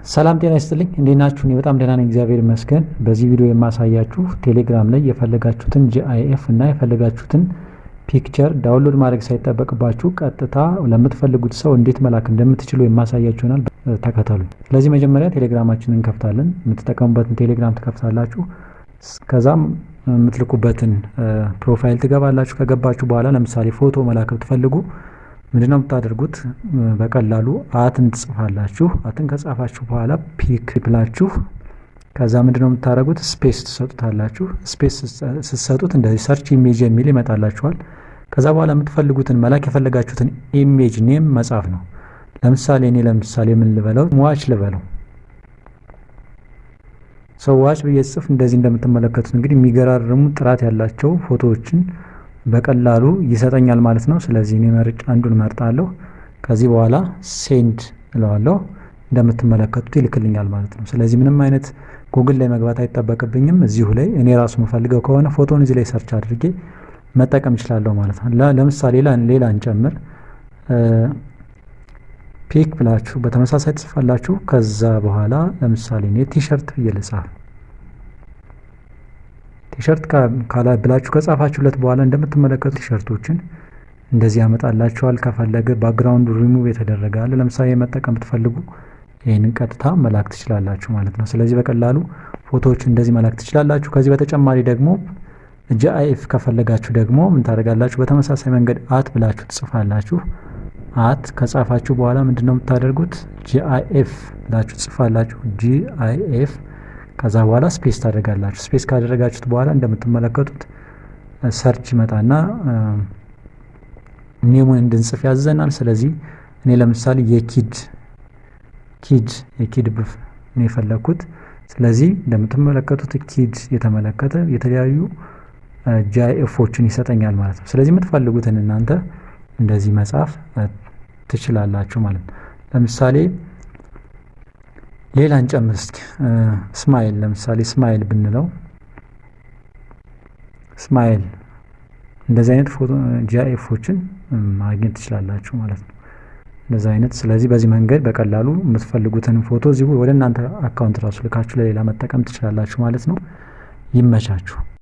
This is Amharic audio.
ሰላም ጤና ይስጥልኝ እንዴት ናችሁ? እኔ በጣም ደህና ነኝ እግዚአብሔር ይመስገን። በዚህ ቪዲዮ የማሳያችሁ ቴሌግራም ላይ የፈለጋችሁትን ጂአይኤፍ እና የፈለጋችሁትን ፒክቸር ዳውንሎድ ማድረግ ሳይጠበቅባችሁ ቀጥታ ለምትፈልጉት ሰው እንዴት መላክ እንደምትችሉ የማሳያችሁ ይሆናል። ተከተሉኝ። ስለዚህ መጀመሪያ ቴሌግራማችንን እንከፍታለን። የምትጠቀሙበትን ቴሌግራም ትከፍታላችሁ። ከዛም የምትልኩበትን ፕሮፋይል ትገባላችሁ። ከገባችሁ በኋላ ለምሳሌ ፎቶ መላክ ብትፈልጉ ምንድነው የምታደርጉት? በቀላሉ አትን ትጽፋላችሁ። አትን ከጻፋችሁ በኋላ ፒክ ብላችሁ ከዛ ምንድነው የምታደርጉት? ስፔስ ትሰጡታላችሁ። ስፔስ ስትሰጡት እንደዚህ ሰርች ኢሜጅ የሚል ይመጣላችኋል። ከዛ በኋላ የምትፈልጉትን መላክ የፈለጋችሁትን ኢሜጅ ኔም መጻፍ ነው። ለምሳሌ እኔ ምን ልበለው? ዋች ልበለው። ዋች ብዬ ጽፍ እንደዚህ እንደምትመለከቱት እንግዲህ የሚገራርሙ ጥራት ያላቸው ፎቶዎችን በቀላሉ ይሰጠኛል ማለት ነው። ስለዚህ እኔ አንዱን መርጣለሁ። ከዚህ በኋላ ሴንድ እለዋለሁ። እንደምትመለከቱት ይልክልኛል ማለት ነው። ስለዚህ ምንም አይነት ጉግል ላይ መግባት አይጠበቅብኝም። እዚሁ ላይ እኔ ራሱ የምፈልገው ከሆነ ፎቶን እዚህ ላይ ሰርች አድርጌ መጠቀም እችላለሁ ማለት ነው። ለምሳሌ ሌላ እንጨምር። ፒክ ብላችሁ በተመሳሳይ ትጽፋላችሁ። ከዛ በኋላ ለምሳሌ እኔ ቲሸርት ብዬ ልጻፍ። ቲሸርት ብላችሁ ከጻፋችሁለት በኋላ እንደምትመለከቱ ቲሸርቶችን እንደዚህ ያመጣላችኋል። ከፈለገ ባክግራውንድ ሪሙቭ የተደረገ አለ። ለምሳሌ መጠቀም ብትፈልጉ ይሄንን ቀጥታ መላክ ትችላላችሁ ማለት ነው። ስለዚህ በቀላሉ ፎቶዎች እንደዚህ መላክ ትችላላችሁ። ከዚህ በተጨማሪ ደግሞ ጂአይኤፍ ከፈለጋችሁ ደግሞ ምን ታደርጋላችሁ? በተመሳሳይ መንገድ አት ብላችሁ ትጽፋላችሁ። አት ከጻፋችሁ በኋላ ምንድነው የምታደርጉት? ጂአይኤፍ ብላችሁ ትጽፋላችሁ። ጂአይኤፍ ከዛ በኋላ ስፔስ ታደርጋላችሁ። ስፔስ ካደረጋችሁት በኋላ እንደምትመለከቱት ሰርች ይመጣና ኔሙን እንድንጽፍ ያዘናል። ስለዚህ እኔ ለምሳሌ የኪድ ብፍ ነው የፈለኩት። ስለዚህ እንደምትመለከቱት ኪድ የተመለከተ የተለያዩ ጂአይኤፎችን ይሰጠኛል ማለት ነው። ስለዚህ የምትፈልጉትን እናንተ እንደዚህ መጻፍ ትችላላችሁ ማለት ነው። ለምሳሌ ሌላ እንጨምር እስኪ። ስማይል ለምሳሌ ስማይል ብንለው ስማይል እንደዚህ አይነት ፎቶ ጂአይኤፎችን ማግኘት ትችላላችሁ ማለት ነው። እንደዚህ አይነት ስለዚህ በዚህ መንገድ በቀላሉ የምትፈልጉትን ፎቶ እዚሁ ወደ እናንተ አካውንት ራሱ ልካችሁ ለሌላ መጠቀም ትችላላችሁ ማለት ነው። ይመቻችሁ።